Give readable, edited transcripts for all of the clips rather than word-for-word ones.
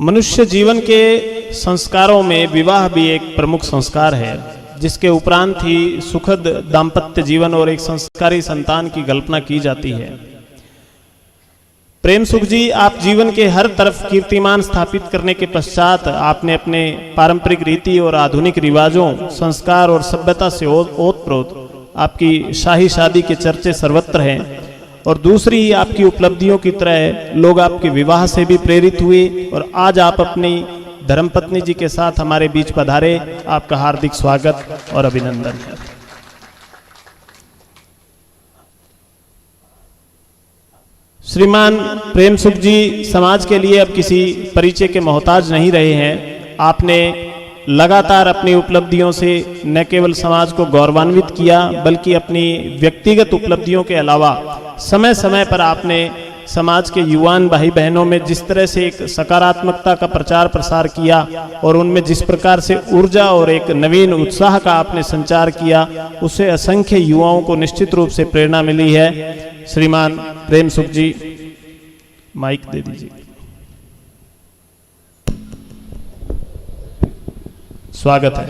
मनुष्य जीवन के संस्कारों में विवाह भी एक प्रमुख संस्कार है, जिसके उपरांत ही सुखद दाम्पत्य जीवन और एक संस्कारी संतान की कल्पना की जाती है। प्रेम सुख जी, आप जीवन के हर तरफ कीर्तिमान स्थापित करने के पश्चात आपने अपने पारंपरिक रीति और आधुनिक रिवाजों, संस्कार और सभ्यता से ओतप्रोत आपकी शाही शादी के चर्चे सर्वत्र हैं। और दूसरी आपकी उपलब्धियों की तरह लोग आपके विवाह से भी प्रेरित हुए और आज आप अपनी धर्मपत्नी जी के साथ हमारे बीच पधारे। आपका हार्दिक स्वागत और अभिनंदन है। श्रीमान प्रेम सुख जी समाज के लिए अब किसी परिचय के मोहताज नहीं रहे हैं। आपने लगातार अपनी उपलब्धियों से न केवल समाज को गौरवान्वित किया, बल्कि अपनी व्यक्तिगत उपलब्धियों के अलावा समय समय पर आपने समाज के युवान भाई बहनों में जिस तरह से एक सकारात्मकता का प्रचार प्रसार किया और उनमें जिस प्रकार से ऊर्जा और एक नवीन उत्साह का आपने संचार किया, उससे असंख्य युवाओं को निश्चित रूप से प्रेरणा मिली है। श्रीमान प्रेम सुख जी, माइक दे दीजिए। स्वागत है।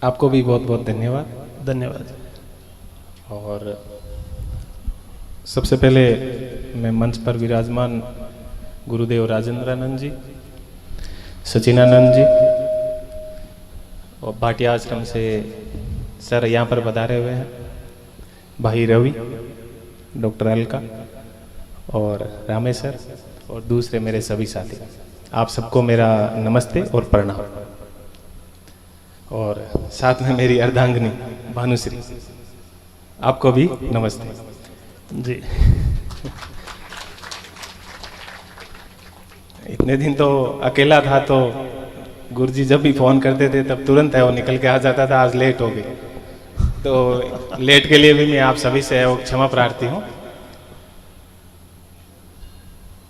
आपको भी बहुत बहुत धन्यवाद। धन्यवाद। और सबसे पहले मैं मंच पर विराजमान गुरुदेव राजेंद्रानंद जी, सचिनानंद जी और भाटिया आश्रम से सर यहाँ पर पधारे हुए हैं, भाई रवि, डॉक्टर अलका और रामेश्वर और दूसरे मेरे सभी साथी, आप सबको मेरा नमस्ते और प्रणाम। और साथ में मेरी अर्धांगिनी भानुश्री, आपको भी नमस्ते जी। इतने दिन तो अकेला था, तो गुरुजी जब भी फोन करते थे तब तुरंत है वो निकल के आ जाता था। आज लेट हो गई, तो लेट के लिए भी मैं आप सभी से क्षमा प्रार्थी हूँ।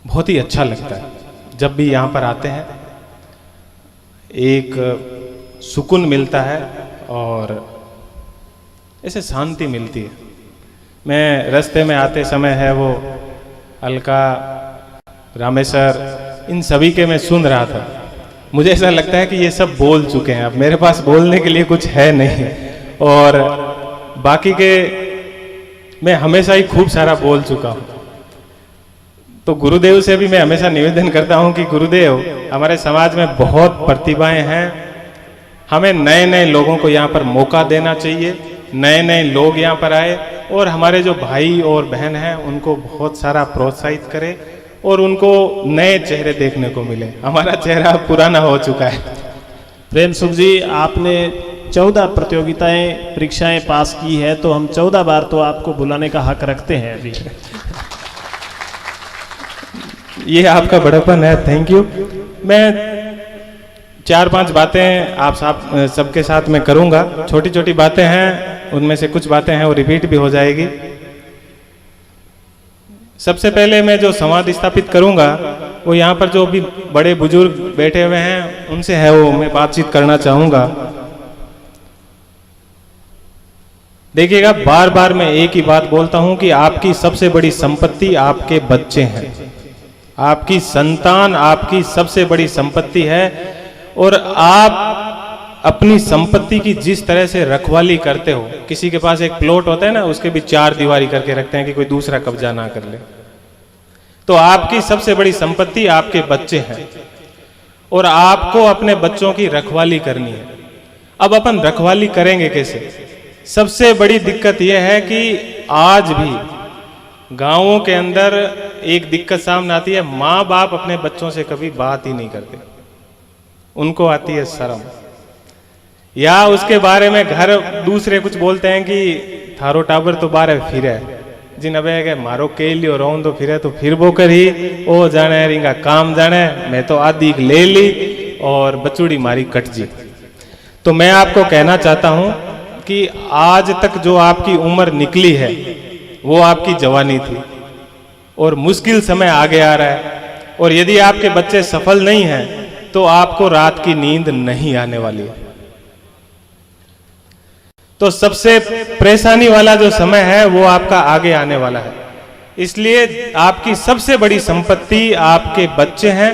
बहुत ही अच्छा लगता है जब भी यहाँ पर आते हैं, एक सुकून मिलता है और ऐसे शांति मिलती है। मैं रास्ते में आते समय है वो अलका, रामेश्वर, इन सभी के मैं सुन रहा था। मुझे ऐसा लगता है कि ये सब बोल चुके हैं, अब मेरे पास बोलने के लिए कुछ है नहीं। और बाकी के मैं हमेशा ही खूब सारा बोल चुका हूँ। तो गुरुदेव से भी मैं हमेशा निवेदन करता हूँ कि गुरुदेव, हमारे समाज में बहुत प्रतिभाएं हैं, हमें नए नए लोगों को यहाँ पर मौका देना चाहिए, नए नए लोग यहाँ पर आए और हमारे जो भाई और बहन हैं उनको बहुत सारा प्रोत्साहित करें और उनको नए चेहरे देखने को मिले। हमारा चेहरा पुराना हो चुका है। प्रेम सुख जी, आपने 14 प्रतियोगिताएं परीक्षाएं पास की है, तो हम 14 बार तो आपको बुलाने का हक रखते हैं अभी। ये आपका बड़प्पन है, थैंक यू। मैं 4-5 बातें आप सबके साथ में करूंगा। छोटी छोटी बातें हैं, उनमें से कुछ बातें हैं वो रिपीट भी हो जाएगी। सबसे पहले मैं जो संवाद स्थापित करूंगा वो यहाँ पर जो भी बड़े बुजुर्ग बैठे हुए हैं उनसे है वो मैं बातचीत करना चाहूंगा। देखिएगा, बार बार मैं एक ही बात बोलता हूं कि आपकी सबसे बड़ी संपत्ति आपके बच्चे हैं, आपकी संतान आपकी सबसे बड़ी संपत्ति है। और आप अपनी संपत्ति की जिस तरह से रखवाली करते हो, किसी के पास एक प्लॉट होता है ना, उसके भी 4 दीवारी करके रखते हैं कि कोई दूसरा कब्जा ना कर ले। तो आपकी सबसे बड़ी संपत्ति आपके बच्चे हैं और आपको अपने बच्चों की रखवाली करनी है। अब अपन रखवाली करेंगे कैसे? सबसे बड़ी दिक्कत यह है कि आज भी गांवों के अंदर एक दिक्कत सामने आती है, माँ बाप अपने बच्चों से कभी बात ही नहीं करते, उनको आती है शर्म, या उसके बारे में घर दूसरे कुछ बोलते हैं कि थारो टाबर तो बारे फिर है, जिन अबे के मारो के लियो रौन तो फिर वो कर ही ओ जाने रिंगा काम जाने, मैं तो आदि ले ली और बचूड़ी मारी कट जी। तो मैं आपको कहना चाहता हूं कि आज तक जो आपकी उम्र निकली है वो आपकी जवानी थी और मुश्किल समय आगे आ रहा है। और यदि आपके बच्चे सफल नहीं हैं तो आपको रात की नींद नहीं आने वाली है। तो सबसे परेशानी वाला जो समय है वो आपका आगे आने वाला है। इसलिए आपकी सबसे बड़ी संपत्ति आपके बच्चे हैं।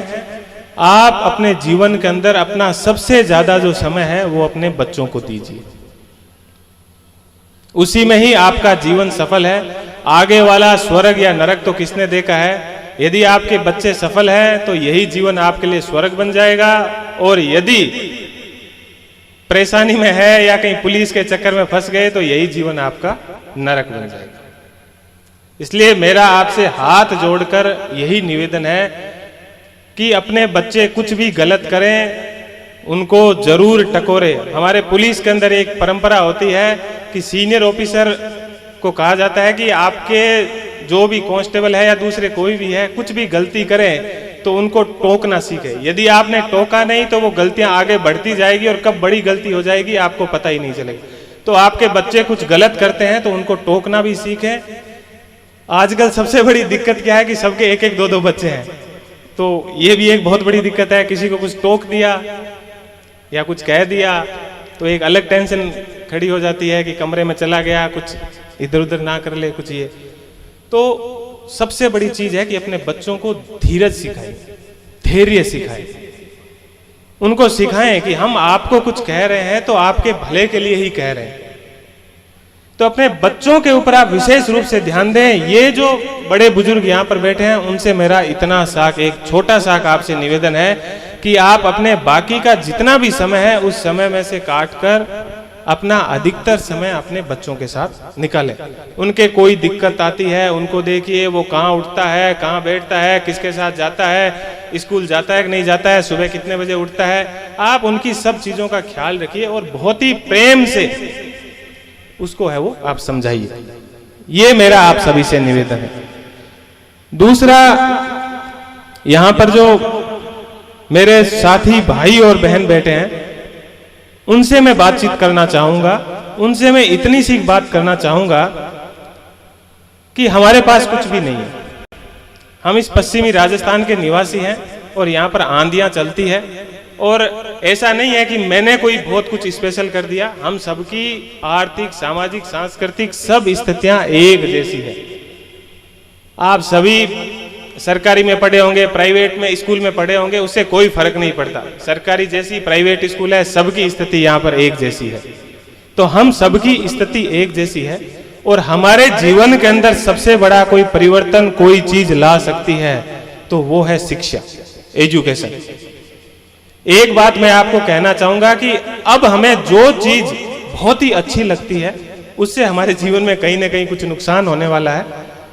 आप अपने जीवन के अंदर अपना सबसे ज्यादा जो समय है वो अपने बच्चों को दीजिए, उसी में ही आपका जीवन सफल है। आगे वाला स्वर्ग या नरक तो किसने देखा है? यदि आपके बच्चे सफल हैं तो यही जीवन आपके लिए स्वर्ग बन जाएगा, और यदि परेशानी में है या कहीं पुलिस के चक्कर में फंस गए तो यही जीवन आपका नरक बन जाएगा। इसलिए मेरा आपसे हाथ जोड़कर यही निवेदन है कि अपने बच्चे कुछ भी गलत करें उनको जरूर टकोरे। हमारे पुलिस के अंदर एक परंपरा होती है कि सीनियर ऑफिसर को कहा जाता है कि आपके जो भी कांस्टेबल है या दूसरे कोई भी है कुछ भी गलती करें तो उनको टोकना सीखे। यदि आपने टोका नहीं तो वो गलतियां आगे बढ़ती जाएगी और कब बड़ी गलती हो जाएगी आपको पता ही नहीं चलेगा। तो आपके बच्चे कुछ गलत करते हैं तो उनको टोकना भी सीखें। आजकल सबसे बड़ी दिक्कत क्या है कि सबके एक एक दो दो बच्चे हैं, तो ये भी एक बहुत बड़ी दिक्कत है। किसी को कुछ टोक दिया या कुछ कह दिया तो एक अलग टेंशन खड़ी हो जाती है कि कमरे में चला गया, कुछ इधर उधर ना कर ले कुछ। ये तो सबसे बड़ी चीज है कि अपने बच्चों को धीरज सिखाएं, धैर्य सिखाएं, उनको सिखाएं कि हम आपको कुछ कह रहे हैं तो आपके भले के लिए ही कह रहे हैं। तो अपने बच्चों के ऊपर आप विशेष रूप से ध्यान दें। ये जो बड़े बुजुर्ग यहाँ पर बैठे हैं उनसे मेरा इतना साक, एक छोटा साक आपसे निवेदन है कि आप अपने बाकी का जितना भी समय है उस समय में से काटकर अपना अधिकतर समय अपने बच्चों के साथ निकालें। उनके कोई दिक्कत आती है उनको देखिए, वो कहाँ उठता है, कहाँ बैठता है, किसके साथ जाता है, स्कूल जाता है कि नहीं जाता है, सुबह कितने बजे उठता है। आप उनकी सब चीजों का ख्याल रखिए और बहुत ही प्रेम से उसको है वो आप समझाइए। ये मेरा आप सभी से निवेदन है। दूसरा, यहां पर जो मेरे साथी भाई और बहन बैठे हैं उनसे मैं बातचीत करना चाहूंगा। उनसे मैं इतनी सी बात करना चाहूंगा कि हमारे पास कुछ भी नहीं है। हम इस पश्चिमी राजस्थान के निवासी हैं और यहाँ पर आंधियां चलती है, और ऐसा नहीं है कि मैंने कोई बहुत कुछ स्पेशल कर दिया। हम सबकी आर्थिक, सामाजिक, सांस्कृतिक सब स्थितियां एक जैसी है। आप सभी सरकारी में पढ़े होंगे, प्राइवेट में स्कूल में पढ़े होंगे, उससे कोई फर्क नहीं पड़ता। सरकारी जैसी प्राइवेट स्कूल है, सबकी स्थिति यहाँ पर एक जैसी है। तो हम सबकी स्थिति एक जैसी है और हमारे जीवन के अंदर सबसे बड़ा कोई परिवर्तन, कोई चीज ला सकती है तो वो है शिक्षा, एजुकेशन। एक बात मैं आपको कहना चाहूंगा कि अब हमें जो चीज बहुत ही अच्छी लगती है उससे हमारे जीवन में कहीं ना कहीं कुछ नुकसान होने वाला है,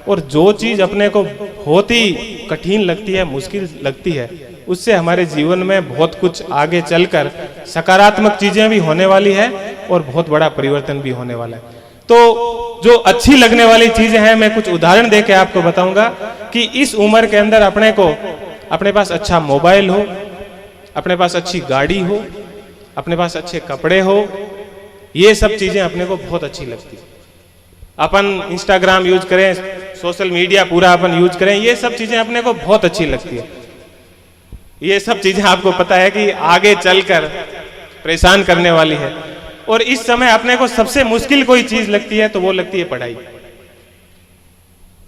और जो चीज अपने को बहुत ही कठिन लगती है, मुश्किल लगती है, उससे हमारे जीवन में बहुत कुछ आगे चलकर सकारात्मक चीजें भी होने वाली है और बहुत बड़ा परिवर्तन भी होने वाला है। तो जो अच्छी लगने वाली चीजें हैं, मैं कुछ उदाहरण देके आपको बताऊंगा कि इस उम्र के अंदर अपने पास अच्छा मोबाइल हो, अपने पास अच्छी गाड़ी हो, अपने पास अच्छे कपड़े हो, ये सब चीजें अपने को बहुत अच्छी लगती है। अपन इंस्टाग्राम यूज करें, सोशल मीडिया पूरा अपन यूज करें, ये सब चीजें अपने को बहुत अच्छी लगती है। ये सब चीजें आपको पता है कि आगे चलकर परेशान करने वाली है। और इस समय अपने को सबसे मुश्किल कोई चीज लगती है तो वो लगती है पढ़ाई।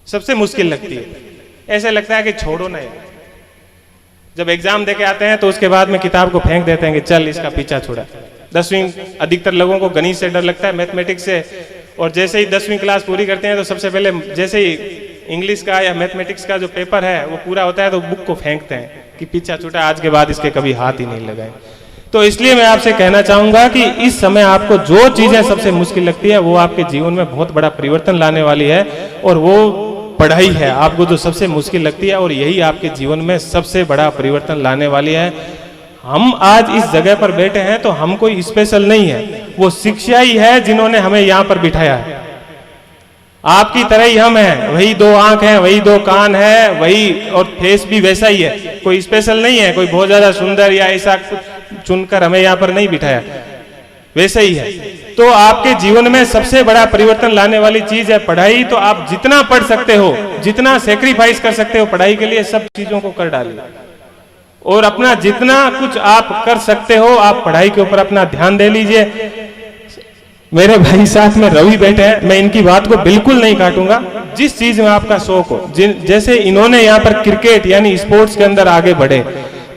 सबसे मुश्किल लगती है, ऐसे लगता है कि छोड़ो ना यार। जब एग्जाम देके आते हैं तो उसके बाद में किताब को फेंक देते हैं कि चल इसका पीछा छोड़ा। 10वीं अधिकतर लोगों को गणित से डर लगता है, मैथमेटिक्स से, और जैसे ही 10वीं क्लास पूरी करते हैं तो सबसे पहले जैसे ही इंग्लिश का या मैथमेटिक्स का जो पेपर है वो पूरा होता है तो बुक को फेंकते हैं कि पीछा छूटा, आज के बाद इसके कभी हाथ ही नहीं लगाए। तो इसलिए मैं आपसे कहना चाहूंगा कि इस समय आपको जो चीजें सबसे मुश्किल लगती है वो आपके जीवन में बहुत बड़ा परिवर्तन लाने वाली है, और वो पढ़ाई है आपको जो सबसे मुश्किल लगती है, और यही आपके जीवन में सबसे बड़ा परिवर्तन लाने वाली है। हम आज इस जगह पर बैठे हैं तो हम कोई स्पेशल नहीं है, वो शिक्षा ही है जिन्होंने हमें यहाँ पर बिठाया है। आपकी तरह ही हम हैं, वही 2 आंख हैं, वही 2 कान है, वही, और फेस भी वैसा ही है, कोई स्पेशल नहीं है, कोई बहुत ज्यादा सुंदर या ऐसा कुछ चुनकर हमें यहाँ पर नहीं बिठाया, वैसे ही है। तो आपके जीवन में सबसे बड़ा परिवर्तन लाने वाली चीज है पढ़ाई। तो आप जितना पढ़ सकते हो, जितना सेक्रीफाइस कर सकते हो पढ़ाई के लिए, सब चीजों को कर डालिए, और अपना जितना कुछ आप कर सकते हो आप पढ़ाई के ऊपर अपना ध्यान दे लीजिए। मेरे भाई साथ में रवि बैठे हैं, मैं इनकी बात को बिल्कुल नहीं काटूंगा। जिस चीज में आपका शौक हो, जैसे इन्होंने यहाँ पर क्रिकेट यानी स्पोर्ट्स के अंदर आगे बढ़े,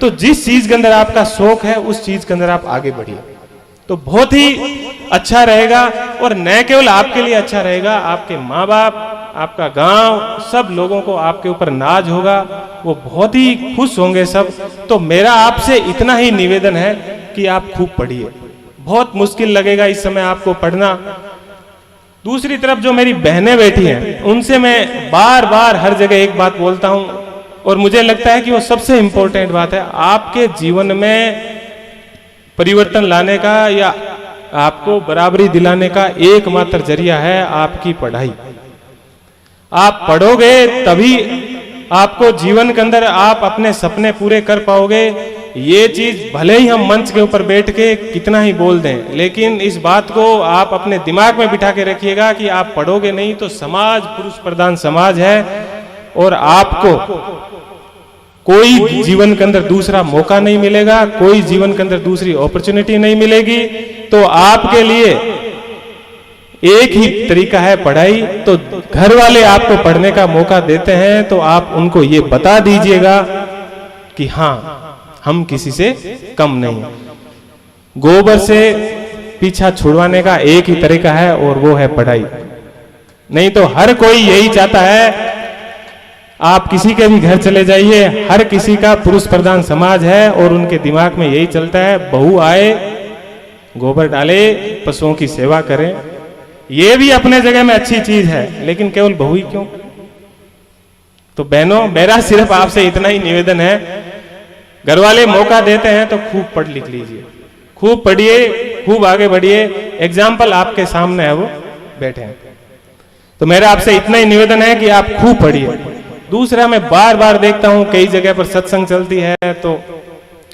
तो जिस चीज के अंदर आपका शौक है उस चीज के अंदर आप आगे बढ़िए, तो बहुत ही अच्छा रहेगा। और न केवल आपके लिए अच्छा रहेगा, आपके माँ बाप, आपका गांव, सब लोगों को आपके ऊपर नाज होगा, वो बहुत ही खुश होंगे सब। तो मेरा आपसे इतना ही निवेदन है कि आप खूब पढ़िए। बहुत मुश्किल लगेगा इस समय आपको पढ़ना। दूसरी तरफ जो मेरी बहनें बैठी हैं, उनसे मैं बार बार हर जगह एक बात बोलता हूं, और मुझे लगता है कि वो सबसे इंपॉर्टेंट बात है। आपके जीवन में परिवर्तन लाने का या आपको बराबरी दिलाने का एकमात्र जरिया है आपकी पढ़ाई। आप पढ़ोगे तभी आपको जीवन के अंदर आप अपने सपने पूरे कर पाओगे। ये चीज भले ही हम मंच के ऊपर बैठ के कितना ही बोल दें, लेकिन इस बात को आप अपने दिमाग में बिठा के रखिएगा कि आप पढ़ोगे नहीं तो समाज पुरुष प्रधान समाज है, और आपको कोई जीवन के अंदर दूसरा मौका नहीं मिलेगा, कोई जीवन के अंदर दूसरी अपॉर्चुनिटी नहीं मिलेगी। तो आपके लिए एक ही तरीका है पढ़ाई। तो घर वाले आपको पढ़ने का मौका देते हैं तो आप उनको ये बता दीजिएगा कि हाँ, हम किसी से कम नहीं। गोबर से पीछा छुड़वाने का एक ही तरीका है और वो है पढ़ाई। नहीं तो हर कोई यही चाहता है, आप किसी के भी घर चले जाइए, हर किसी का पुरुष प्रधान समाज है और उनके दिमाग में यही चलता है, बहू आए, गोबर डाले, पशुओं की सेवा करें। ये भी अपने जगह में अच्छी चीज है, लेकिन केवल बहू ही क्यों? तो बहनों, मेरा सिर्फ आपसे इतना ही निवेदन है, घर वाले मौका देते हैं तो खूब पढ़ लिख लीजिए, खूब पढ़िए, खूब आगे बढ़िए। एग्जाम्पल आपके सामने है, वो बैठे हैं। तो मेरा आपसे इतना ही निवेदन है कि आप खूब पढ़िए। दूसरा, मैं बार बार देखता हूं कई जगह पर सत्संग चलती है तो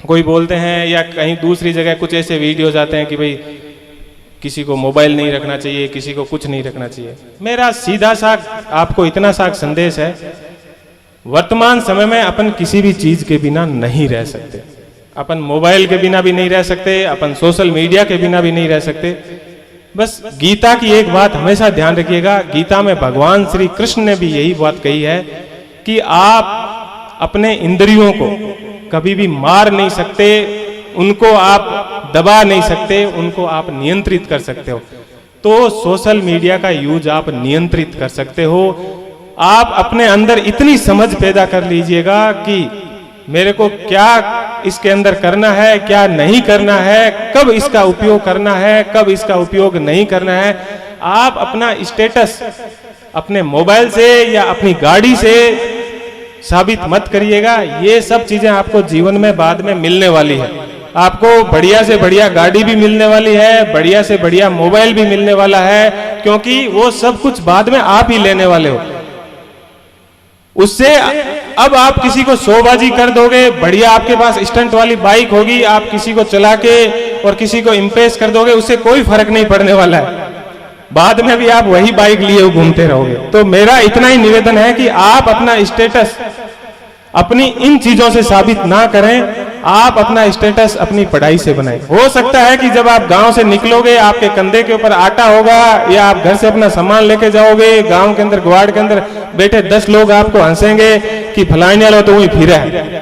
कोई बोलते हैं, या कहीं दूसरी जगह कुछ ऐसे वीडियोज आते हैं कि भाई किसी को मोबाइल नहीं रखना चाहिए, किसी को कुछ नहीं रखना चाहिए। मेरा सीधा सा आपको इतना सा संदेश है, वर्तमान समय में अपन किसी भी चीज के बिना नहीं रह सकते। अपन मोबाइल के बिना भी नहीं रह सकते, अपन सोशल मीडिया के बिना भी नहीं रह सकते। बस गीता की एक बात हमेशा ध्यान रखिएगा, गीता में भगवान श्री कृष्ण ने भी यही बात कही है कि आप अपने इंद्रियों को कभी भी मार नहीं सकते, उनको आप दबा नहीं सकते, उनको आप नियंत्रित कर सकते हो। तो सोशल मीडिया का यूज आप नियंत्रित कर सकते हो। आप अपने अंदर इतनी समझ पैदा कर लीजिएगा कि मेरे को क्या इसके अंदर करना है, क्या नहीं करना है, कब इसका उपयोग करना है, कब इसका उपयोग नहीं करना है। आप अपना स्टेटस अपने मोबाइल से या अपनी गाड़ी से साबित मत करिएगा। ये सब चीजें आपको जीवन में बाद में मिलने वाली है। आपको बढ़िया से बढ़िया गाड़ी भी मिलने वाली है, बढ़िया से बढ़िया मोबाइल भी मिलने वाला है, क्योंकि वो सब कुछ बाद में आप ही लेने वाले हो। उससे अब आप किसी को शोबाजी कर दोगे, बढ़िया आपके पास स्टंट वाली बाइक होगी, आप किसी को चला के और किसी को इम्प्रेस कर दोगे, उससे कोई फर्क नहीं पड़ने वाला है। बाद में भी आप वही बाइक लिए घूमते रहोगे। तो मेरा इतना ही निवेदन है कि आप अपना स्टेटस अपनी इन चीजों से साबित ना करें, आप अपना स्टेटस अपनी पढ़ाई से बनाएं। हो सकता है कि जब आप गांव से निकलोगे, आपके कंधे के ऊपर आटा होगा, या आप घर से अपना सामान लेके जाओगे, गांव के अंदर ग्वाड़ के अंदर बैठे 10 लोग आपको हंसेंगे कि फलाने वाला तो वही फिरा है।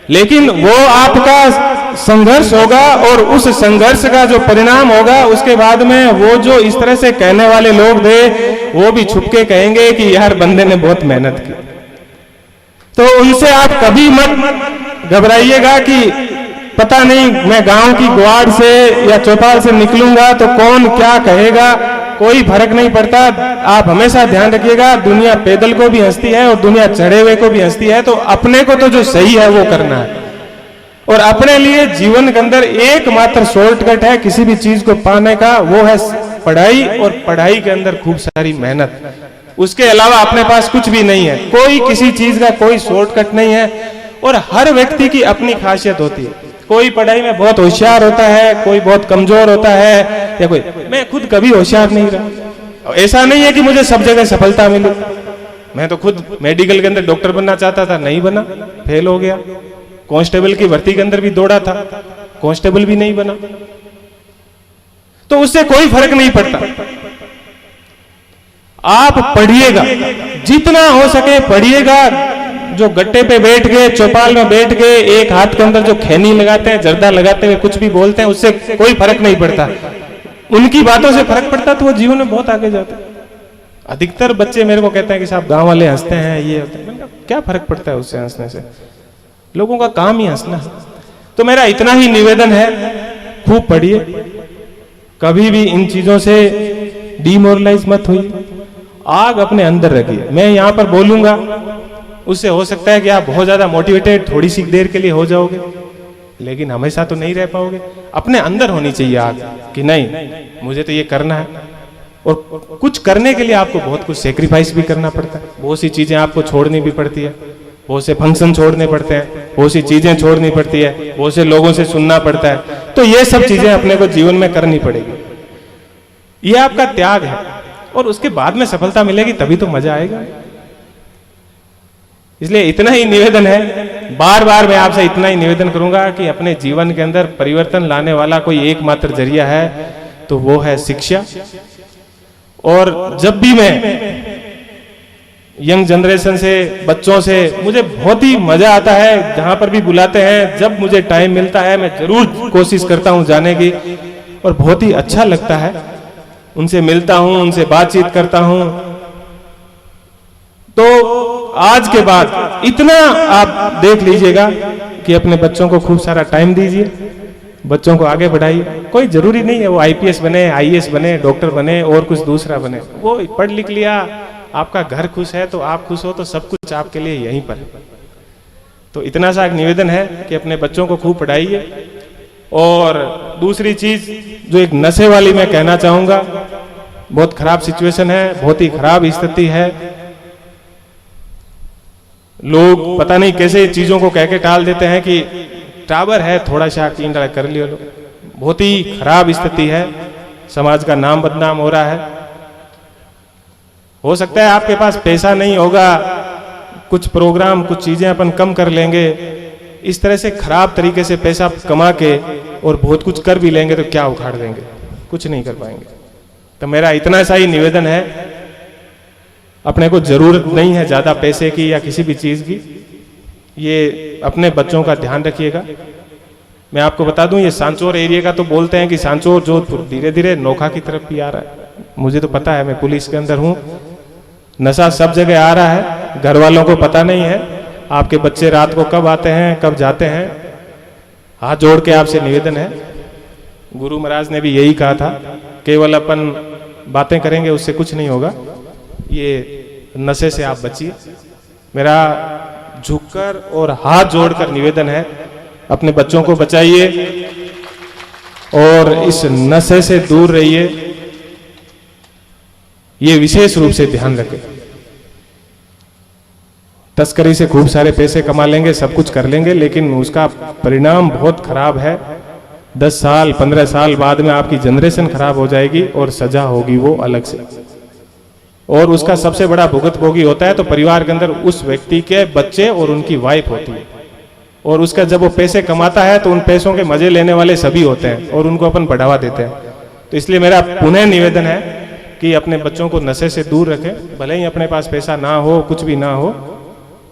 लेकिन वो आपका संघर्ष होगा, और उस संघर्ष का जो परिणाम होगा, उसके बाद में वो जो इस तरह से कहने वाले लोग थे, वो भी छुपके कहेंगे कि यार बंदे ने बहुत मेहनत की। तो उनसे आप कभी मत घबराइएगा कि पता नहीं मैं गांव की ग्वाड़ से या चौपाल से निकलूंगा तो कौन क्या कहेगा, कोई फर्क नहीं पड़ता। आप हमेशा ध्यान रखिएगा, दुनिया पैदल को भी हंसती है और दुनिया चढ़े हुए को भी हंसती है। तो अपने को तो जो सही है वो करना है, और अपने लिए जीवन के अंदर एकमात्र शॉर्टकट है किसी भी चीज को पाने का, वो है पढ़ाई, और पढ़ाई के अंदर खूब सारी मेहनत। उसके अलावा अपने पास कुछ भी नहीं है। कोई किसी चीज का कोई शॉर्टकट नहीं है, और हर व्यक्ति की अपनी खासियत होती है। कोई पढ़ाई में बहुत होशियार होता है, कोई बहुत कमजोर होता है, या कोई, मैं खुद कभी होशियार नहीं रहा। ऐसा नहीं है कि मुझे सब जगह सफलता मिली। मैं तो खुद मेडिकल के अंदर डॉक्टर बनना चाहता था, नहीं बना, फेल हो गया। कांस्टेबल की भर्ती के अंदर भी दौड़ा था, कांस्टेबल भी नहीं बना। तो उससे कोई फर्क नहीं पड़ता। आप पढ़िएगा, जितना हो सके पढ़िएगा। जो गट्टे पे बैठ के, चौपाल में बैठ के, एक हाथ के अंदर जो खैनी लगाते हैं, जर्दा लगाते हुए कुछ भी बोलते हैं, उससे कोई फर्क नहीं पड़ता। उनकी बातों से फर्क पड़ता तो वो जीवन में बहुत आगे जाते। अधिकतर बच्चे मेरे को कहते हैं कि साहब गांव वाले हंसते हैं, ये होता है। मैंने कहा, क्या फर्क पड़ता है उससे हंसने से? लोगों का काम ही हंसना है। तो मेरा इतना ही निवेदन है, खूब पढ़िए, कभी भी इन चीजों से डिमोरलाइज मत होइए, आग अपने अंदर रखिए। मैं यहां पर बोलूंगा, उससे हो सकता है कि आप बहुत ज्यादा मोटिवेटेड थोड़ी सी देर के लिए हो जाओगे, लेकिन हमेशा तो नहीं रह पाओगे। अपने अंदर होनी चाहिए आग कि नहीं, मुझे तो ये करना है। और कुछ करने के लिए आपको बहुत कुछ सेक्रीफाइस भी करना पड़ता है। बहुत सी चीजें आपको छोड़नी भी पड़ती है, बहुत से फंक्शन छोड़ने पड़ते हैं, बहुत सी चीजें छोड़नी पड़ती है, बहुत से लोगों से सुनना पड़ता है। तो ये सब चीजें अपने को जीवन में करनी पड़ेगी। ये आपका त्याग है, और उसके बाद में सफलता मिलेगी, तभी तो मजा आएगा। इसलिए इतना ही निवेदन है, बार बार मैं आपसे इतना ही निवेदन करूंगा कि अपने जीवन के अंदर परिवर्तन लाने वाला कोई एकमात्र जरिया है, तो वो है शिक्षा। और जब भी मैं यंग जनरेशन से, बच्चों से, मुझे बहुत ही मजा आता है। जहां पर भी बुलाते हैं, जब मुझे टाइम मिलता है, मैं जरूर कोशिश करता हूं जाने की, और बहुत ही अच्छा लगता है। उनसे मिलता हूं, उनसे बातचीत करता हूं। तो आज के बाद इतना आप देख लीजिएगा कि अपने बच्चों को खूब सारा टाइम दीजिए, बच्चों को आगे बढ़ाइए। कोई जरूरी नहीं है वो आईपीएस बने, आईएएस बने, डॉक्टर बने और कुछ दूसरा बने। वो पढ़ लिख लिया, आपका घर खुश है तो आप खुश हो, तो सब कुछ आपके लिए यहीं पर है। तो इतना सा एक निवेदन है कि अपने बच्चों को खूब पढ़ाइए। और दूसरी चीज जो एक नशे वाली मैं कहना चाहूंगा, बहुत खराब सिचुएशन है, बहुत ही खराब स्थिति है। लोग पता नहीं कैसे चीजों को कह के टाल देते हैं कि टावर है, थोड़ा सा कीन कर लियो लो। बहुत ही खराब स्थिति है, समाज का नाम बदनाम हो रहा है। हो सकता है आपके पास पैसा नहीं होगा, कुछ प्रोग्राम, कुछ चीजें अपन कम कर लेंगे। इस तरह से खराब तरीके से पैसा कमा के और बहुत कुछ कर भी लेंगे तो क्या उखाड़ देंगे, कुछ नहीं कर पाएंगे। तो मेरा इतना सा ही निवेदन है, अपने को जरूरत नहीं है ज्यादा पैसे की या किसी भी चीज की। ये अपने बच्चों का ध्यान रखिएगा। मैं आपको बता दूं, ये सांचौर एरिया का तो बोलते हैं कि सांचौर जोधपुर धीरे धीरे नोखा की तरफ भी आ रहा है। मुझे तो पता है, मैं पुलिस के अंदर हूं। नशा सब जगह आ रहा है, घर वालों को पता नहीं है। आपके बच्चे रात को कब आते हैं, कब जाते हैं। हाथ जोड़ के आपसे निवेदन है, गुरु महाराज ने भी यही कहा था, केवल अपन बातें करेंगे उससे कुछ नहीं होगा। ये नशे से आप बचिए। मेरा झुककर और हाथ जोड़कर निवेदन है, अपने बच्चों को बचाइए और इस नशे से दूर रहिए। ये विशेष रूप से ध्यान रखें। तस्करी से खूब सारे पैसे कमा लेंगे, सब कुछ कर लेंगे, लेकिन उसका परिणाम बहुत खराब है। 10 साल 15 साल बाद में आपकी जनरेशन खराब हो जाएगी और सजा होगी वो अलग से। और उसका सबसे बड़ा भुगतभोगी होता है तो परिवार के अंदर उस व्यक्ति के बच्चे और उनकी वाइफ होती है। और उसका जब वो पैसे कमाता है तो उन पैसों के मजे लेने वाले सभी होते हैं और उनको अपन बढ़ावा देते हैं। तो इसलिए मेरा पुनः निवेदन है कि अपने बच्चों को नशे से दूर रखें। भले ही अपने पास पैसा ना हो, कुछ भी ना हो,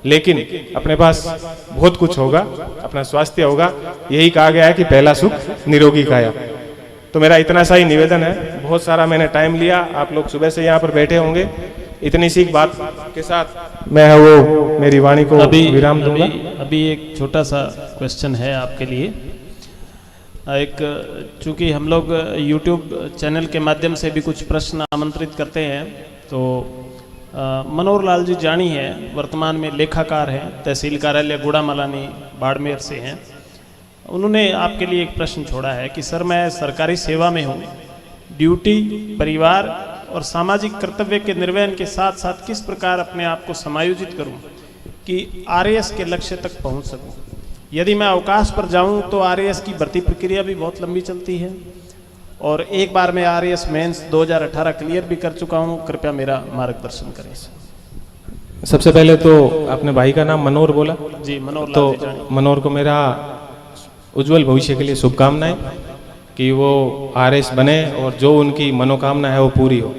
लेकिन अपने पास बहुत कुछ होगा, अपना स्वास्थ्य होगा। यही कहा गया है कि पहला सुख निरोगी काया। तो मेरा इतना सा ही निवेदन है। बहुत सारा मैंने टाइम लिया, आप लोग सुबह से यहाँ पर बैठे होंगे। इतनी सी बात के साथ मैं वो मेरी वाणी को विराम दूंगा। अभी एक छोटा सा क्वेश्चन है आपके लिए। एक चूंकि हम लोग YouTube चैनल के माध्यम से भी कुछ प्रश्न आमंत्रित करते हैं, तो मनोहर लाल जी जानी है, वर्तमान में लेखाकार हैं, तहसील कार्यालय गुड़ामलानी बाड़मेर से हैं। उन्होंने आपके लिए एक प्रश्न छोड़ा है कि सर, मैं सरकारी सेवा में हूँ, ड्यूटी, परिवार और सामाजिक कर्तव्य के निर्वहन के साथ साथ किस प्रकार अपने आप को समायोजित करूँ कि RAS के लक्ष्य तक पहुँच सकूँ। यदि मैं अवकाश पर जाऊँ तो RAS की भर्ती प्रक्रिया भी बहुत लंबी चलती है और एक बार मैं RAS मेंस 2018 क्लियर भी कर चुका हूँ। कृपया मेरा मार्गदर्शन करें। सबसे पहले तो अपने भाई का नाम मनोहर बोला जी, मनोहर। तो मनोहर को मेरा उज्जवल भविष्य के लिए शुभकामनाएं। कि वो आरएस बने और जो उनकी मनोकामना है वो पूरी हो।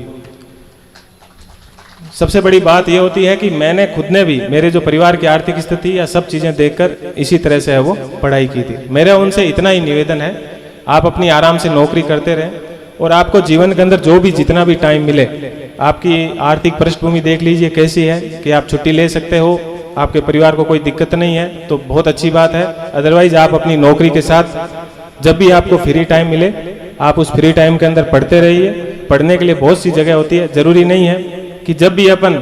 सबसे बड़ी बात ये होती है कि मैंने खुद ने भी मेरे जो परिवार की आर्थिक स्थिति या सब चीज़ें देखकर इसी तरह से है वो पढ़ाई की थी। मेरा उनसे इतना ही निवेदन है, आप अपनी आराम से नौकरी करते रहें और आपको जीवन के अंदर जो भी जितना भी टाइम मिले, आपकी आर्थिक पृष्ठभूमि देख लीजिए कैसी है कि आप छुट्टी ले सकते हो, आपके परिवार को कोई दिक्कत नहीं है तो बहुत अच्छी बात है। अदरवाइज आप अपनी नौकरी के साथ जब भी आपको फ्री टाइम मिले आप उस फ्री टाइम के अंदर पढ़ते रहिए। पढ़ने के लिए बहुत सी जगह होती है, जरूरी नहीं है कि जब भी अपन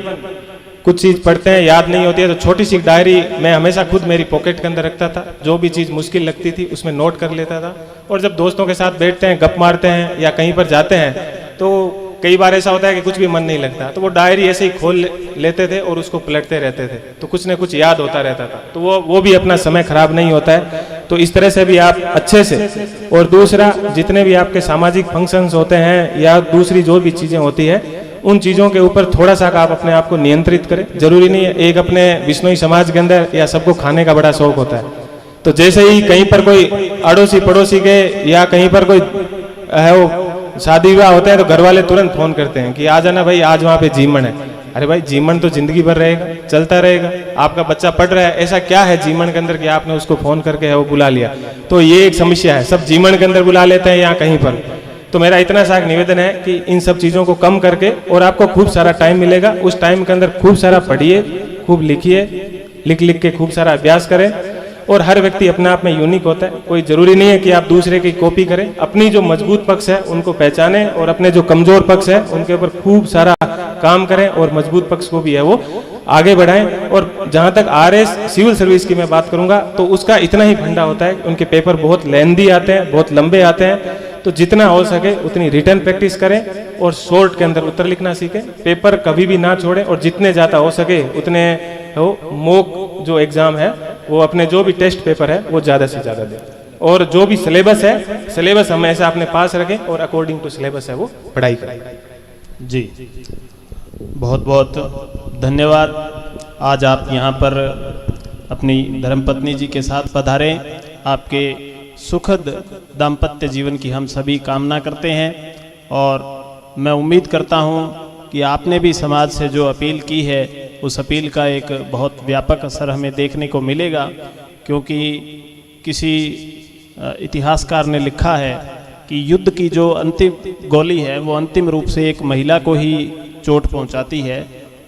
कुछ चीज़ पढ़ते हैं याद नहीं होती है तो छोटी सी डायरी मैं हमेशा खुद मेरी पॉकेट के अंदर रखता था, जो भी चीज़ मुश्किल लगती थी उसमें नोट कर लेता था। और जब दोस्तों के साथ बैठते हैं, गप मारते हैं या कहीं पर जाते हैं तो कई बार ऐसा होता है कि कुछ भी मन नहीं लगता, तो वो डायरी ऐसे ही खोल लेते थे और उसको पलटते रहते थे, तो कुछ न कुछ याद होता रहता था, तो वो भी अपना समय खराब नहीं होता है। तो इस तरह से भी आप अच्छे से, और दूसरा जितने भी आपके सामाजिक फंक्शंस होते हैं या दूसरी जो भी चीज़ें होती है उन चीज़ों के ऊपर थोड़ा सा आप अपने आप को नियंत्रित करें। जरूरी नहीं है, एक अपने बिश्नोई समाज के अंदर या सबको खाने का बड़ा शौक होता है, तो जैसे ही कहीं पर कोई अड़ोसी पड़ोसी के या कहीं पर कोई है वो शादी विवाह होता है तो घर वाले तुरंत फोन करते हैं कि आ जाना भाई, आज वहाँ पे जीमन है। अरे भाई जीमन तो जिंदगी भर रहेगा, चलता रहेगा, आपका बच्चा पढ़ रहा है, ऐसा क्या है जीमन के अंदर कि आपने उसको फोन करके है वो बुला लिया। तो ये एक समस्या है, सब जीमन के अंदर बुला लेते हैं या कहीं पर। तो मेरा इतना सा निवेदन है कि इन सब चीज़ों को कम करके, और आपको खूब सारा टाइम मिलेगा, उस टाइम के अंदर खूब सारा पढ़िए, खूब लिखिए, लिख लिख के खूब सारा अभ्यास करें। और हर व्यक्ति अपने आप में यूनिक होता है, कोई जरूरी नहीं है कि आप दूसरे की कॉपी करें। अपनी जो मजबूत पक्ष है उनको पहचानें और अपने जो कमजोर पक्ष है उनके ऊपर खूब सारा काम करें और मजबूत पक्ष को भी है वो आगे बढ़ाएं। और जहाँ तक आरएस सिविल सर्विस की मैं बात करूंगा तो उसका इतना ही फंडा होता है, उनके पेपर बहुत लेंदी आते हैं, बहुत लंबे आते हैं, तो जितना हो सके उतनी रिटर्न प्रैक्टिस करें और शॉर्ट के अंदर उत्तर लिखना सीखें। पेपर कभी भी ना छोड़ें और जितने ज़्यादा हो सके उतने मॉक जो एग्ज़ाम है वो अपने जो भी टेस्ट पेपर है वो ज़्यादा से ज़्यादा दें। और जो भी सिलेबस है, सिलेबस हमेशा अपने पास रखें और अकॉर्डिंग टू सिलेबस है वो पढ़ाई करें। जी, बहुत बहुत धन्यवाद। आज आप यहाँ पर अपनी धर्मपत्नी जी के साथ पधारे। आपके सुखद दाम्पत्य जीवन की हम सभी कामना करते हैं और मैं उम्मीद करता हूँ कि आपने भी समाज से जो अपील की है उस अपील का एक बहुत व्यापक असर हमें देखने को मिलेगा, क्योंकि किसी इतिहासकार ने लिखा है कि युद्ध की जो अंतिम गोली है वो अंतिम रूप से एक महिला को ही चोट पहुंचाती है।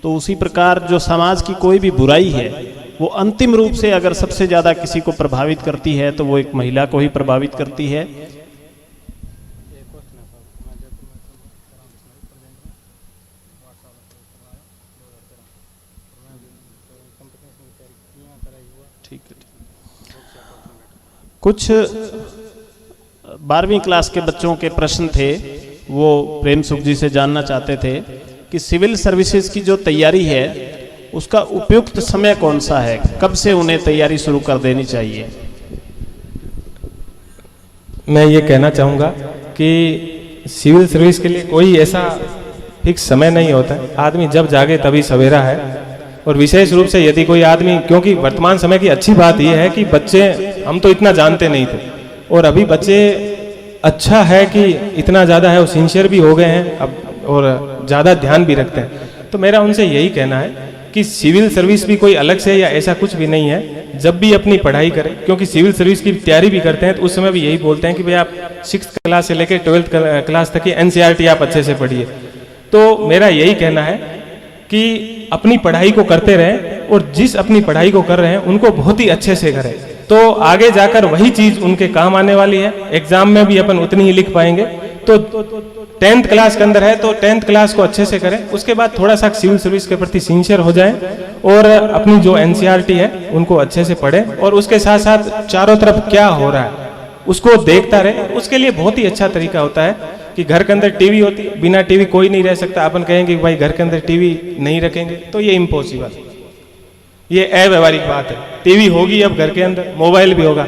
तो उसी प्रकार जो समाज की कोई भी बुराई है वो अंतिम रूप से अगर सबसे ज़्यादा किसी को प्रभावित करती है तो वो एक महिला को ही प्रभावित करती है। ठीक है। कुछ 12वीं क्लास के बच्चों के प्रश्न थे, वो प्रेम सुख जी से जानना चाहते थे कि सिविल सर्विसेज की जो तैयारी है उसका उपयुक्त समय कौन सा है, कब से उन्हें तैयारी शुरू कर देनी चाहिए? मैं ये कहना चाहूँगा कि सिविल सर्विस के लिए कोई ऐसा फिक्स समय नहीं होता है, आदमी जब जागे तभी सवेरा है। और विशेष रूप से यदि कोई आदमी, क्योंकि वर्तमान समय की अच्छी बात यह है कि बच्चे, हम तो इतना जानते नहीं थे और अभी बच्चे अच्छा है कि इतना ज़्यादा है, वो सिंसियर भी हो गए हैं अब और ज़्यादा ध्यान भी रखते हैं। तो मेरा उनसे यही कहना है कि सिविल सर्विस भी कोई अलग से या ऐसा कुछ भी नहीं है, जब भी अपनी पढ़ाई करें, क्योंकि सिविल सर्विस की तैयारी भी करते हैं तो उस समय भी यही बोलते हैं कि भाई आप 6th क्लास से लेकर 12th क्लास तक की NCERT आप अच्छे से पढ़िए। तो मेरा यही कहना है कि अपनी पढ़ाई को करते रहें और जिस अपनी पढ़ाई को कर रहे हैं उनको बहुत ही अच्छे से करें, तो आगे जाकर वही चीज़ उनके काम आने वाली है। एग्जाम में भी अपन उतनी ही लिख पाएंगे। तो 10th क्लास के अंदर है तो 10th क्लास को अच्छे से करें, उसके बाद थोड़ा सा सिविल सर्विस के प्रति सिंसियर हो जाएं और अपनी जो NCERT है उनको अच्छे से पढ़ें और उसके साथ साथ चारों तरफ क्या हो रहा है उसको देखता रहे। उसके लिए बहुत ही अच्छा तरीका होता है कि घर के अंदर टीवी होती है, बिना टीवी कोई नहीं रह सकता। अपन कहेंगे कि भाई घर के अंदर टीवी नहीं रखेंगे तो ये इम्पॉसिबल, ये अव्यवहारिक बात है। टीवी होगी अब घर के अंदर, मोबाइल भी होगा,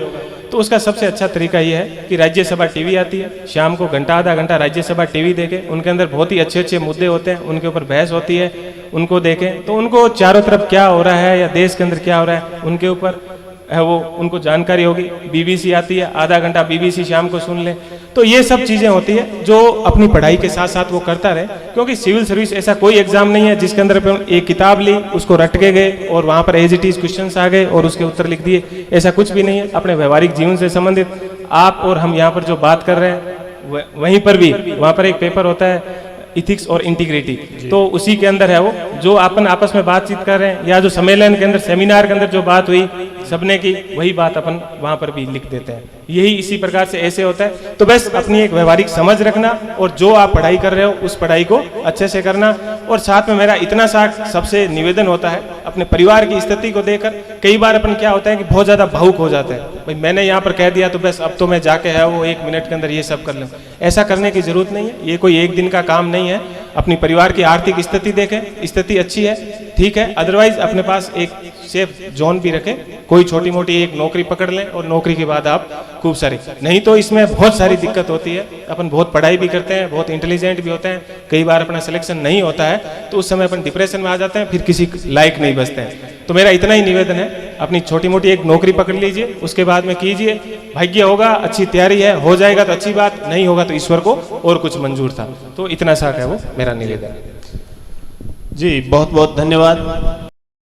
तो उसका सबसे अच्छा तरीका ये है कि राज्यसभा टीवी आती है, शाम को घंटा आधा घंटा राज्यसभा टीवी देखें। उनके अंदर बहुत ही अच्छे अच्छे मुद्दे होते हैं, उनके ऊपर बहस होती है, उनको देखें तो उनको चारों तरफ क्या हो रहा है या देश के अंदर क्या हो रहा है उनके ऊपर है वो उनको जानकारी होगी, बीबीसी आती है, आधा घंटा बीबीसी शाम को सुन ले। तो ये सब चीज़ें होती है जो अपनी पढ़ाई के साथ साथ वो करता रहे, क्योंकि सिविल सर्विस ऐसा कोई एग्जाम नहीं है जिसके अंदर अपन एक किताब ली, उसको रट के गए और वहाँ पर एज इट इज क्वेश्चंस आ गए और उसके उत्तर लिख दिए। ऐसा कुछ भी नहीं है। अपने व्यवहारिक जीवन से संबंधित आप और हम यहाँ पर जो बात कर रहे हैं वहीं पर भी वहाँ पर एक पेपर होता है इथिक्स और इंटीग्रिटी, तो उसी के अंदर है वो जो अपन आपस में बातचीत कर रहे हैं, या जो सम्मेलन के अंदर सेमिनार के अंदर जो बात हुई सबने की, वही बात अपन वहां पर भी लिख देते हैं। यही इसी प्रकार से ऐसे होता है। तो बस अपनी एक व्यवहारिक समझ रखना और जो आप पढ़ाई कर रहे हो उस पढ़ाई को अच्छे से करना। और साथ में मेरा इतना सा सबसे निवेदन होता है, अपने परिवार की स्थिति को देखकर कई बार अपन क्या होता है कि बहुत ज्यादा भावुक हो जाते हैं, भाई मैंने यहाँ पर कह दिया तो बस अब तो मैं जाके है वो 1 मिनट के अंदर ये सब कर लूँ। ऐसा करने की जरूरत नहीं है, ये कोई एक दिन का काम नहीं है। अपनी परिवार की आर्थिक स्थिति देखें, स्थिति अच्छी है ठीक है, अदरवाइज अपने पास एक सेफ जोन भी रखें, कोई छोटी मोटी एक नौकरी पकड़ लें और नौकरी के बाद आप खूब सारी, नहीं तो इसमें बहुत सारी दिक्कत होती है। अपन बहुत पढ़ाई भी करते हैं, बहुत इंटेलिजेंट भी होते हैं, कई बार अपना सिलेक्शन नहीं होता है तो उस समय अपन डिप्रेशन में आ जाते हैं, फिर किसी लायक नहीं बचते हैं। तो मेरा इतना ही निवेदन है, अपनी छोटी मोटी एक नौकरी पकड़ लीजिए, उसके बाद में कीजिए, भाग्य होगा, अच्छी तैयारी है, हो जाएगा तो अच्छी बात, नहीं होगा तो ईश्वर को और कुछ मंजूर था। तो इतना सा है वो मेरा निवेदन। जी बहुत बहुत धन्यवाद।